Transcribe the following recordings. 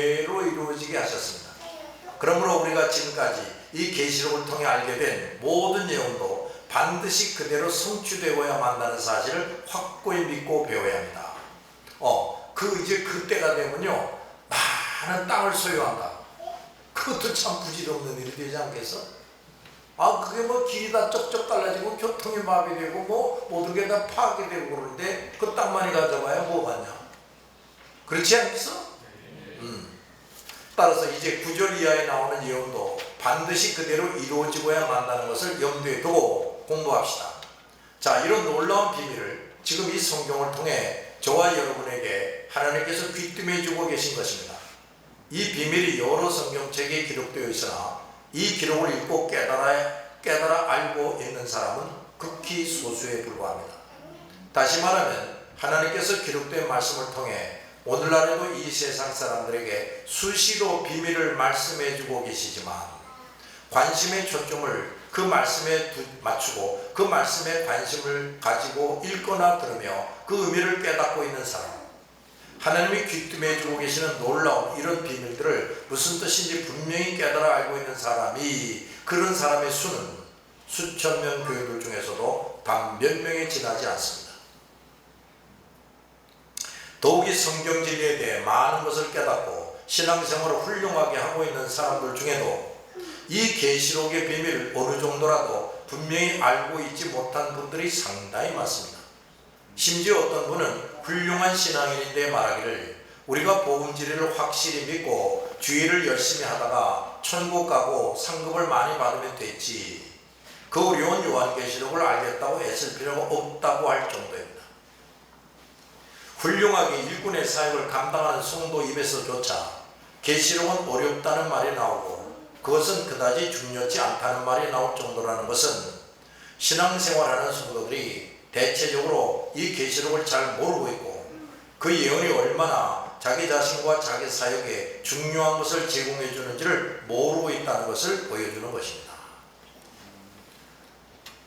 그대로 이루어지게 하셨습니다. 그러므로 우리가 지금까지 이 계시록을 통해 알게 된 모든 내용도 반드시 그대로 성취되어야 한다는 사실을 확고히 믿고 배워야 합니다. 이제 그때가 되면요, 많은 땅을 소유한다. 그것도 참 부질없는 일이 되지 않겠어? 그게 뭐 길이 다 쩍쩍 갈라지고 교통이 마비되고 뭐 모든 게 다 파괴되고 그러는데 그 땅만이 가져가야 뭐 같냐? 그렇지 않겠어? 따라서 이제 9절 이하에 나오는 예언도 반드시 그대로 이루어지고야 만다는 것을 염두에 두고 공부합시다. 자, 이런 놀라운 비밀을 지금 이 성경을 통해 저와 여러분에게 하나님께서 귀뜸해 주고 계신 것입니다. 이 비밀이 여러 성경책에 기록되어 있으나 이 기록을 읽고 깨달아 알고 있는 사람은 극히 소수에 불과합니다. 다시 말하면 하나님께서 기록된 말씀을 통해 오늘날에도 이 세상 사람들에게 수시로 비밀을 말씀해 주고 계시지만 관심의 초점을 그 말씀에 맞추고 그 말씀에 관심을 가지고 읽거나 들으며 그 의미를 깨닫고 있는 사람, 하나님이 귀뜸해 주고 계시는 놀라운 이런 비밀들을 무슨 뜻인지 분명히 깨달아 알고 있는 사람이, 그런 사람의 수는 수천 명 교인들 중에서도 단 몇 명에 지나지 않습니다. 더욱이 성경 진리에 대해 많은 것을 깨닫고 신앙생활을 훌륭하게 하고 있는 사람들 중에도 이 계시록의 비밀을 어느 정도라도 분명히 알고 있지 못한 분들이 상당히 많습니다. 심지어 어떤 분은 훌륭한 신앙인인데 말하기를 우리가 복음 진리를 확실히 믿고 주의를 열심히 하다가 천국 가고 상급을 많이 받으면 됐지, 그 어려운 요한계시록을 알겠다고 애쓸 필요가 없다고 할 정도입니다. 훌륭하게 일꾼의 사역을 감당하는 성도 입에서조차 계시록은 어렵다는 말이 나오고 그것은 그다지 중요치 않다는 말이 나올 정도라는 것은 신앙생활하는 성도들이 대체적으로 이 계시록을 잘 모르고 있고 그 예언이 얼마나 자기 자신과 자기 사역에 중요한 것을 제공해 주는지를 모르고 있다는 것을 보여주는 것입니다.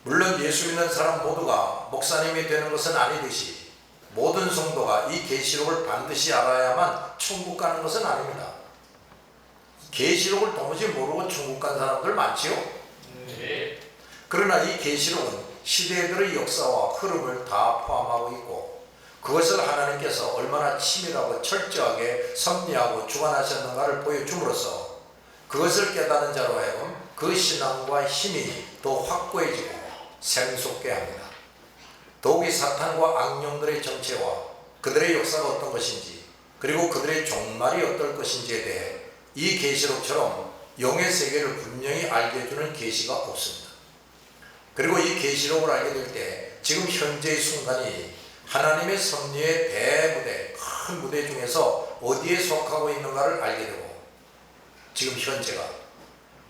물론 예수 믿는 사람 모두가 목사님이 되는 것은 아니듯이 모든 성도가 이 계시록을 반드시 알아야만 천국 가는 것은 아닙니다. 계시록을 도무지 모르고 천국 간 사람들 많지요? 네. 그러나 이 계시록은 시대들의 역사와 흐름을 다 포함하고 있고 그것을 하나님께서 얼마나 치밀하고 철저하게 섭리하고 주관하셨는가를 보여줌으로써 그것을 깨닫는 자로 하여금 그 신앙과 힘이 더 확고해지고 샘솟게 합니다. 더욱이 사탄과 악령들의 정체와 그들의 역사가 어떤 것인지 그리고 그들의 종말이 어떨 것인지에 대해 이 계시록처럼 영의 세계를 분명히 알게 해주는 계시가 없습니다. 그리고 이 계시록을 알게 될 때 지금 현재의 순간이 하나님의 섭리의 대무대, 큰 무대 중에서 어디에 속하고 있는가를 알게 되고 지금 현재가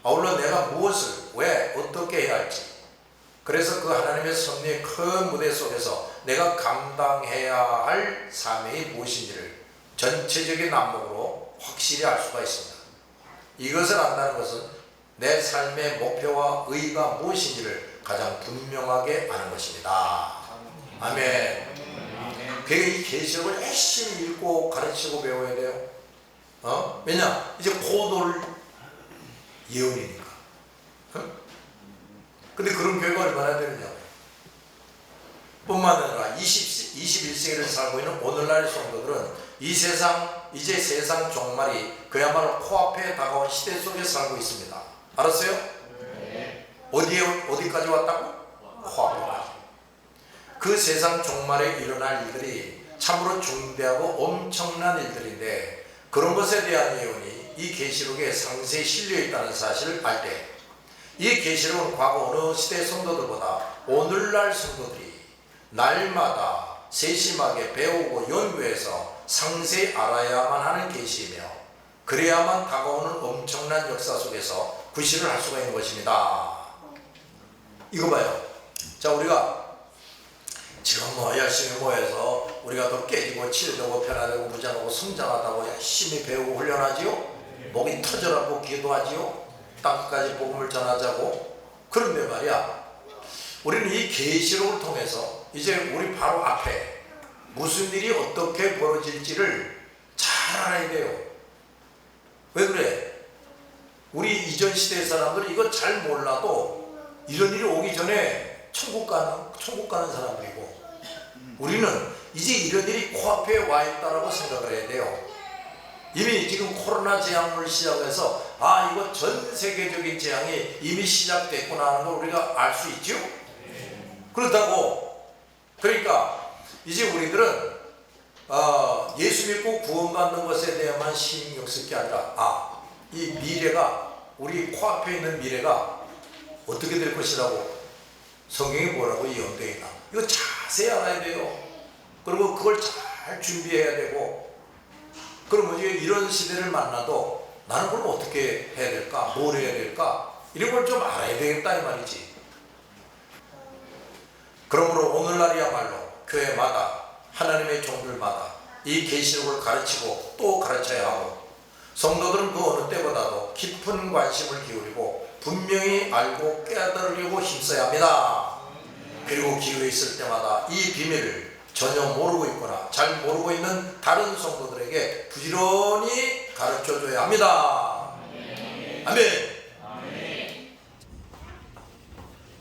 아울러 내가 무엇을 왜 어떻게 해야 할지, 그래서 그 하나님의 섭리의 큰 무대 속에서 내가 감당해야 할 사명이 무엇인지를 전체적인 안목으로 확실히 알 수가 있습니다. 이것을 안다는 것은 내 삶의 목표와 의의가 무엇인지를 가장 분명하게 아는 것입니다. 아멘. 그러니까 이 계시록을 열심히 읽고 가르치고 배워야 돼요. 왜냐? 이제 곧 올 예언이니까. 근데 그런 교회가 얼마나 되느냐. 뿐만 아니라 21세기를 살고 있는 오늘날의 성도들은 이제 세상 종말이 그야말로 코앞에 다가온 시대 속에 살고 있습니다. 알았어요? 네. 어디까지 왔다고? 코앞까지. 그 세상 종말에 일어날 일들이 참으로 중대하고 엄청난 일들인데 그런 것에 대한 예언이 이 계시록에 상세히 실려 있다는 사실을 알 때 이 계시록은 과거 어느 시대 성도들보다 오늘날 성도들이 날마다 세심하게 배우고 연구해서 상세히 알아야만 하는 계시이며 그래야만 다가오는 엄청난 역사 속에서 구실을 할 수가 있는 것입니다. 이거 봐요. 자, 우리가 지금 열심히 모여서 우리가 더 깨지고 치료되고 변화되고 무장하고 성장하다고 열심히 배우고 훈련하지요. 목이 터져라고 기도하지요. 땅까지 복음을 전하자고. 그런데 말이야, 우리는 이 계시록을 통해서 이제 우리 바로 앞에 무슨 일이 어떻게 벌어질지를 잘 알아야 돼요. 왜 그래? 우리 이전 시대 사람들은 이거 잘 몰라도 이런 일이 오기 전에 천국 가는 사람들이고, 우리는 이제 이런 일이 코앞에 와 있다라고 생각을 해야 돼요. 이미 지금 코로나 재앙을 시작해서 이거 전 세계적인 재앙이 이미 시작됐구나 하는 걸 우리가 알 수 있죠. 그렇다고 그러니까 이제 우리들은 예수 믿고 구원받는 것에 대해만 신경 쓸 게 아니라 이 미래가, 우리 코앞에 있는 미래가 어떻게 될 것이라고 성경이 뭐라고 예언되어 있나, 이거 자세히 알아야 돼요. 그리고 그걸 잘 준비해야 되고, 그러면 이제 이런 시대를 만나도 나는 그럼 어떻게 해야 될까, 뭘 해야 될까, 이런 걸 좀 알아야 되겠다 이 말이지. 그러므로 오늘날이야말로 교회마다, 하나님의 종들마다 이 계시록을 가르치고 또 가르쳐야 하고, 성도들은 그 어느 때보다도 깊은 관심을 기울이고 분명히 알고 깨달으려고 힘써야 합니다. 그리고 기회 있을 때마다 이 비밀을 전혀 모르고 있거나 잘 모르고 있는 다른 성도들에게 부지런히 가르쳐줘야 합니다. 아멘.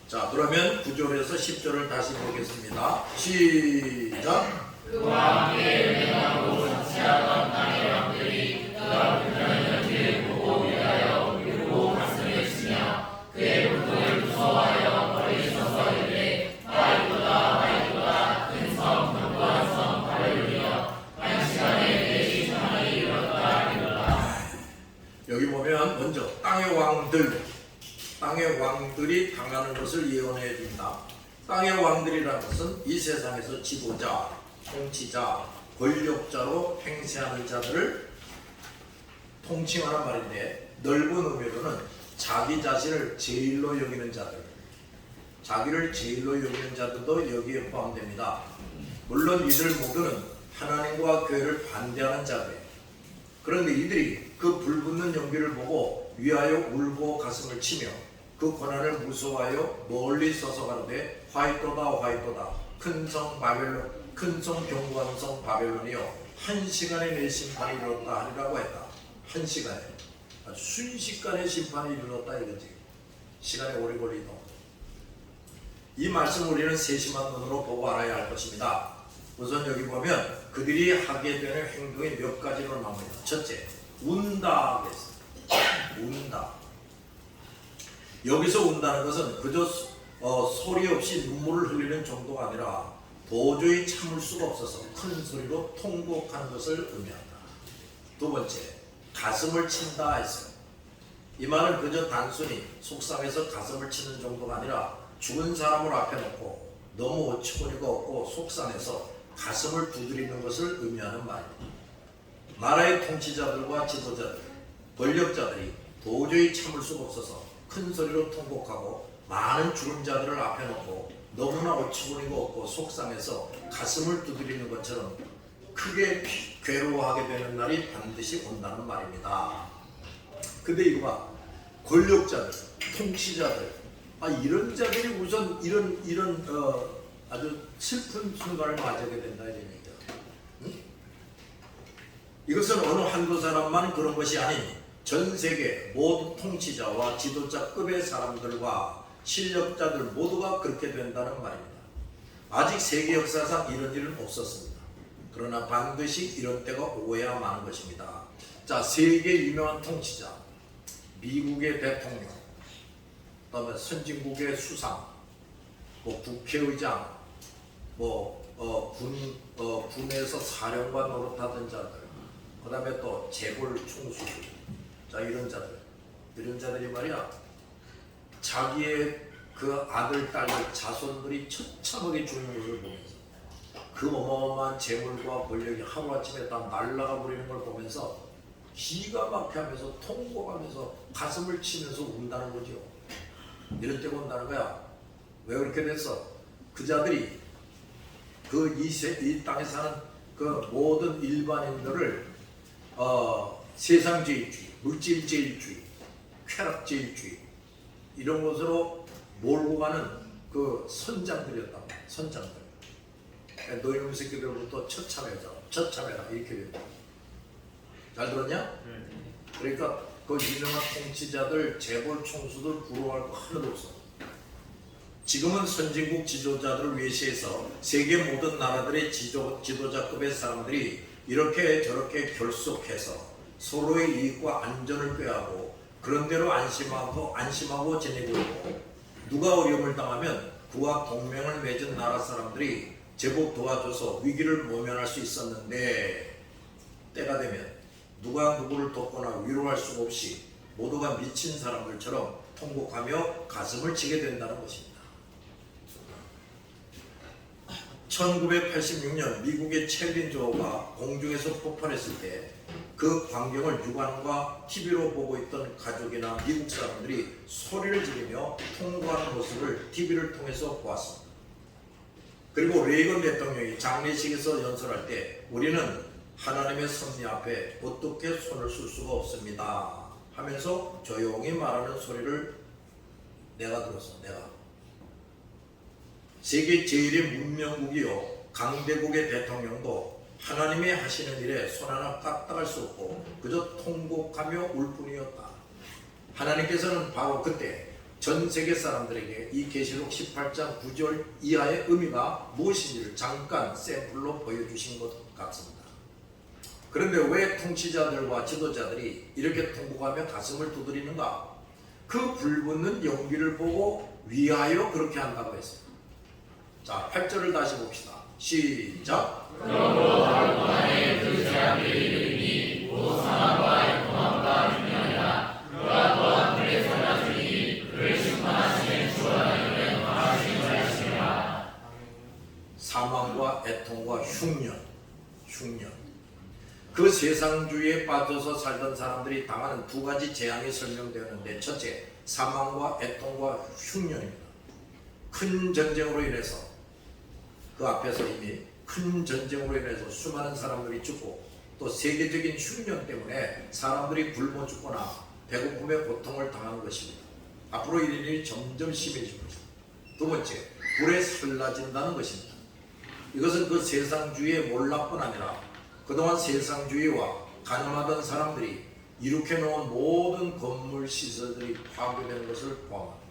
자, 그러면 9절에서 10절을 다시 보겠습니다. 시작. 그와 함께 은행하고 전치하던 땅의 왕들이 그가 분명한 연기를 보고 위하여 울고 가슴을 치며 그의 고통을 무서워하여 거리에 서서 이르되 하이도다 하이도다 큰 섬 견고한 섬 바벨론이여 한 시간에 내 심판이 이르렀다 이르렀다. 여기 보면 먼저 땅의 왕들이 당하는 것을 예언해 줍니다. 땅의 왕들이라는 것은 이 세상에서 지도자, 통치자, 권력자로 행세하는 자들을 통칭하는 말인데, 넓은 의미로는 자기 자신을 제일로 여기는 자들, 자기를 제일로 여기는 자들도 여기에 포함됩니다. 물론 이들 모두는 하나님과 교회를 반대하는 자들. 그런데 이들이 그 불붙는 연기를 보고 위하여 울고 가슴을 치며 그 고난을 무서워하여 멀리 서서 가로되 화이토다 화이토다 큰 성 바벨론, 큰 성 견고한 성 바벨론이여 한 시간에 내 심판이 이르렀다 하리라고 했다. 한 시간에, 아주 순식간에 심판이 이르렀다 이거지. 시간이 오래 걸리노. 이 말씀 우리는 세심한 눈으로 보고 알아야 할 것입니다. 우선 여기 보면 그들이 하게 되는 행동이 몇 가지로 나옵니다. 첫째, 운다 그랬습니다. 운다. 여기서 운다는 것은 그저 소리 없이 눈물을 흘리는 정도가 아니라 도저히 참을 수가 없어서 큰 소리로 통곡하는 것을 의미한다. 두 번째, 가슴을 친다 했어요. 이 말은 그저 단순히 속상해서 가슴을 치는 정도가 아니라 죽은 사람을 앞에 놓고 너무 어처구니가 없고 속상해서 가슴을 두드리는 것을 의미하는 말입니다. 나라의 통치자들과 지도자들, 권력자들이 도저히 참을 수가 없어서 큰 소리로 통곡하고 많은 죽은 자들을 앞에 놓고 너무나 어처구니가 없고 속상해서 가슴을 두드리는 것처럼 크게 괴로워하게 되는 날이 반드시 온다는 말입니다. 근데 이거 봐, 권력자들, 통치자들, 이런 자들이 우선 이런 아주 슬픈 순간을 맞이하게 된다 이런 얘기죠. 응? 이것은 어느 한두 사람만 그런 것이 아닌 전 세계 모든 통치자와 지도자급의 사람들과 실력자들 모두가 그렇게 된다는 말입니다. 아직 세계 역사상 이런 일은 없었습니다. 그러나 반드시 이런 때가 오야 마는 것입니다. 자, 세계 유명한 통치자, 미국의 대통령, 그다음에 선진국의 수상, 국회의장, 군에서 사령관 노릇하던 자들, 그다음에 또 재벌 총수, 자, 이런 자들이 말이야, 자기의 그 아들, 딸들, 자손들이 처참하게 죽는 것을 보면서 그 어마어마한 재물과 권력이 하루아침에 다 날아가 버리는 걸 보면서 기가 막혀하면서 통곡하면서 가슴을 치면서 운다는 거죠. 이런 때가 온다는 거야. 왜 그렇게 됐어? 그 자들이 이 땅에 사는 그 모든 일반인들을 세상제일주의, 물질제일주의, 쾌락제일주의 이런 것으로 몰고 가는 그 선장들이었단 말이야. 선장들. 너희놈 새끼들부터 처참해라 이렇게 된다. 잘 들었냐? 그러니까 그 유명한 통치자들, 재벌 총수들 부러워할 거 하나도 없어. 지금은 선진국 지도자들을 외시해서 세계 모든 나라들의 지도자급의 사람들이 이렇게 저렇게 결속해서 서로의 이익과 안전을 꾀하고 그런 대로 안심하고 지내고 있고, 누가 어려움을 당하면 그와 동맹을 맺은 나라 사람들이 제법 도와줘서 위기를 모면할 수 있었는데, 때가 되면 누가 누구를 돕거나 위로할 수 없이 모두가 미친 사람들처럼 통곡하며 가슴을 치게 된다는 것입니다. 1986년 미국의 챌린저가 공중에서 폭발했을 때 그 광경을 육안과 TV로 보고 있던 가족이나 미국 사람들이 소리를 지르며 통곡하는 모습을 TV를 통해서 보았습니다. 그리고 레이건 대통령이 장례식에서 연설할 때 우리는 하나님의 섭리 앞에 어떻게 손을 쓸 수가 없습니다 하면서 조용히 말하는 소리를 내가 들었어. 내가 세계 제1의 문명국이요 강대국의 대통령도 하나님이 하시는 일에 손 하나 까딱할 수 없고 그저 통곡하며 울 뿐이었다. 하나님께서는 바로 그때 전 세계 사람들에게 이 계시록 18장 9절 이하의 의미가 무엇인지를 잠깐 샘플로 보여주신 것 같습니다. 그런데 왜 통치자들과 지도자들이 이렇게 통곡하며 가슴을 두드리는가? 그 불붙는 용기를 보고 위하여 그렇게 한다고 했어요. 자, 8절을 다시 봅시다. 시작. 그러므로 바로 동안에 그 제약들이 이르니 곧 사망과 애통함과 분명이라. 그가 또한 그의 선하시니 그를 심판하시는 주 하나님의 영광하신 자이시니라. 사망과 애통과 흉년. 그 세상주의에 빠져서 살던 사람들이 당하는 두 가지 재앙이 설명되었는데, 첫째, 사망과 애통과 흉년입니다. 큰 전쟁으로 인해서, 그 앞에서 이미 큰 전쟁으로 인해서 수많은 사람들이 죽고, 또 세계적인 흉년 때문에 사람들이 굶어 죽거나 배고픔의 고통을 당하는 것입니다. 앞으로 이런 일이 점점 심해질 것입니다. 두 번째, 불에 설라진다는 것입니다. 이것은 그 세상주의의 몰락뿐 아니라 그동안 세상주의와 가늠하던 사람들이 이룩해 놓은 모든 건물 시설들이 파괴되는 것을 포함합니다.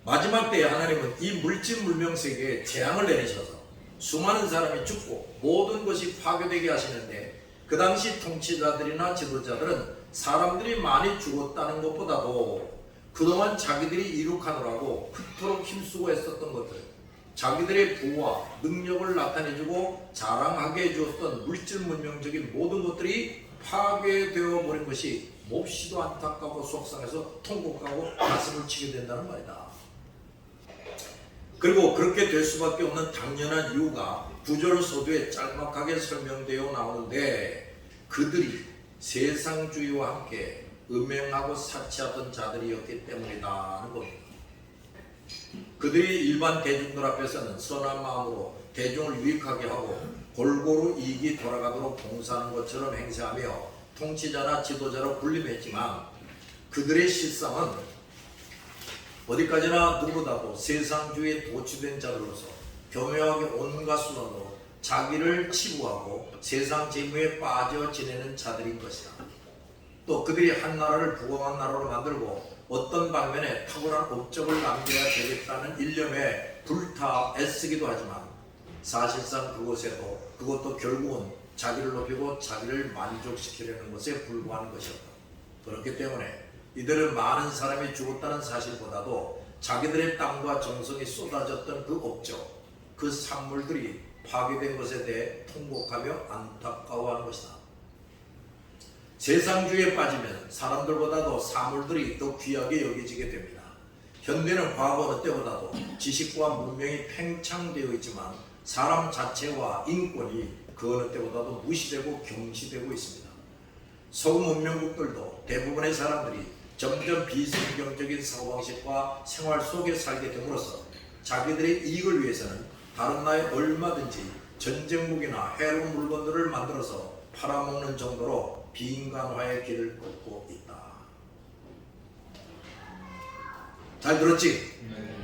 마지막 때에 하나님은 이 물질 문명 세계에 재앙을 내리셔서 수많은 사람이 죽고 모든 것이 파괴되게 하시는데, 그 당시 통치자들이나 지도자들은 사람들이 많이 죽었다는 것보다도 그동안 자기들이 이룩하느라고 그토록 힘쓰고 애썼던 것들, 자기들의 부와 능력을 나타내주고 자랑하게 해주었던 물질 문명적인 모든 것들이 파괴되어 버린 것이 몹시도 안타깝고 속상해서 통곡하고 가슴을 치게 된다는 말이다. 그리고 그렇게 될 수밖에 없는 당연한 이유가 9절 서두에 짤막하게 설명되어 나오는데, 그들이 세상주의와 함께 음행하고 사치하던 자들이었기 때문이다는 겁니다. 그들이 일반 대중들 앞에서는 선한 마음으로 대중을 유익하게 하고 골고루 이익이 돌아가도록 봉사하는 것처럼 행세하며 통치자나 지도자로 군림했지만, 그들의 실상은 어디까지나 누구보다도 세상주의에 도취된 자들로서 교묘하게 온갖 수단으로 자기를 치부하고 세상 재무에 빠져 지내는 자들인 것이다. 또 그들이 한 나라를 부강한 나라로 만들고 어떤 방면에 탁월한 업적을 남겨야 되겠다는 일념에 불타 애쓰기도 하지만, 사실상 그것도 결국은 자기를 높이고 자기를 만족시키려는 것에 불과한 것이었다. 그렇기 때문에 이들은 많은 사람이 죽었다는 사실보다도 자기들의 땀과 정성이 쏟아졌던 그 업적, 그 산물들이 파괴된 것에 대해 통곡하며 안타까워하는 것이다. 세상주의에 빠지면 사람들보다도 사물들이 더 귀하게 여겨지게 됩니다. 현대는 과거 어느 때보다도 지식과 문명이 팽창되어 있지만 사람 자체와 인권이 그 어느 때보다도 무시되고 경시되고 있습니다. 서구문명국들도 대부분의 사람들이 점점 비성경적인 사고방식과 생활 속에 살게 됨으로써 자기들의 이익을 위해서는 다른 나라에 얼마든지 전쟁 무기나 해로운 물건들을 만들어서 팔아먹는 정도로 비인간화의 길을 걷고 있다. 잘 들었지? 네.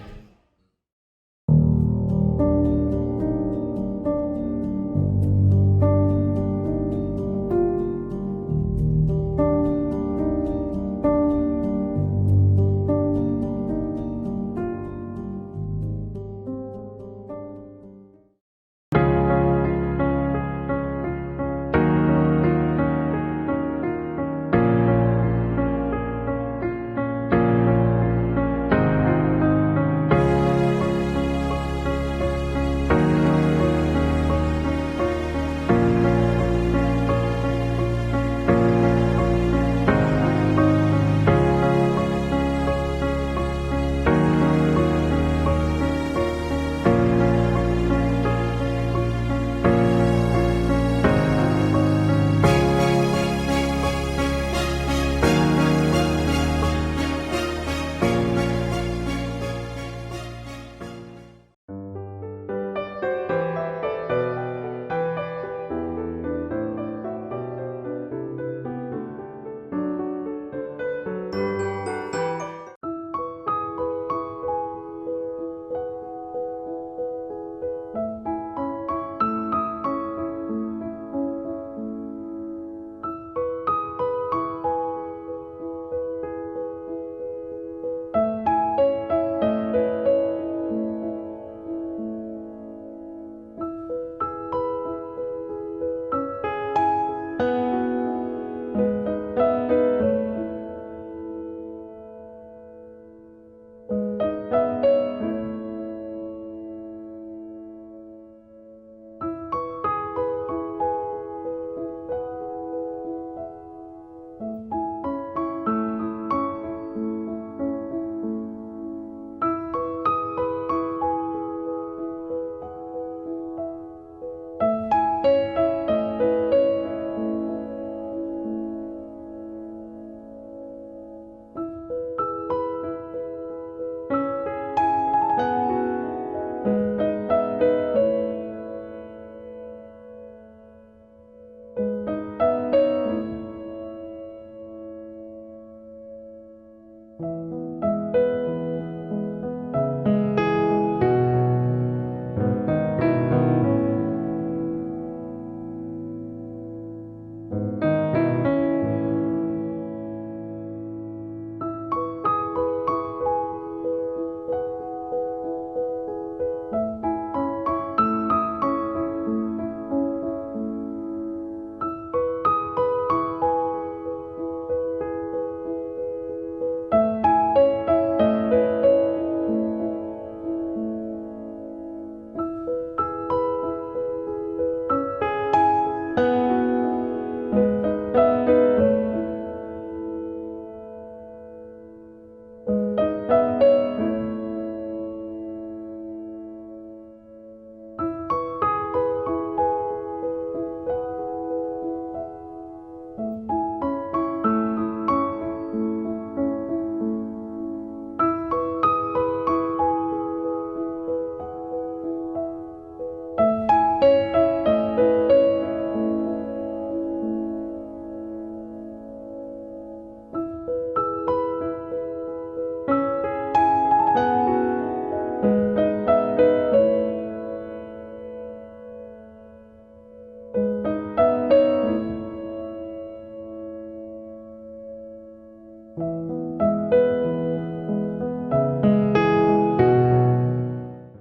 주